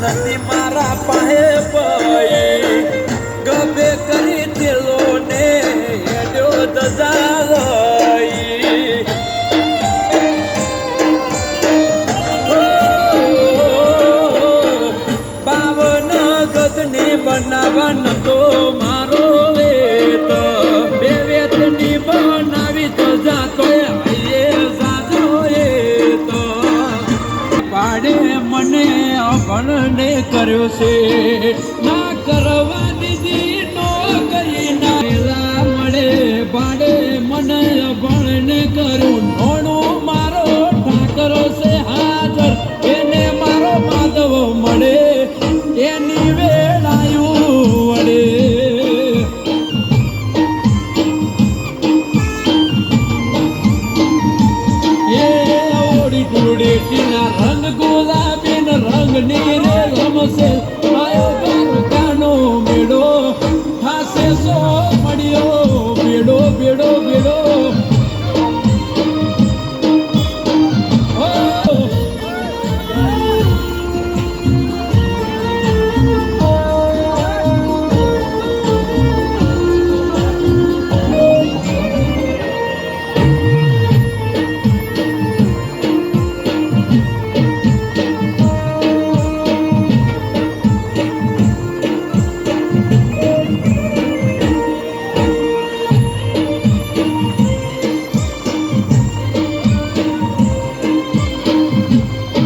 નથી મારા પાહે પઈ ગમે કરી તેલો ને હેડ્યો દજા લઈ બાવન ગગને બનાવન તો મારો વેત બે વેતની બનાવી તો જાતો પાડે મને અભણને કર્યો છે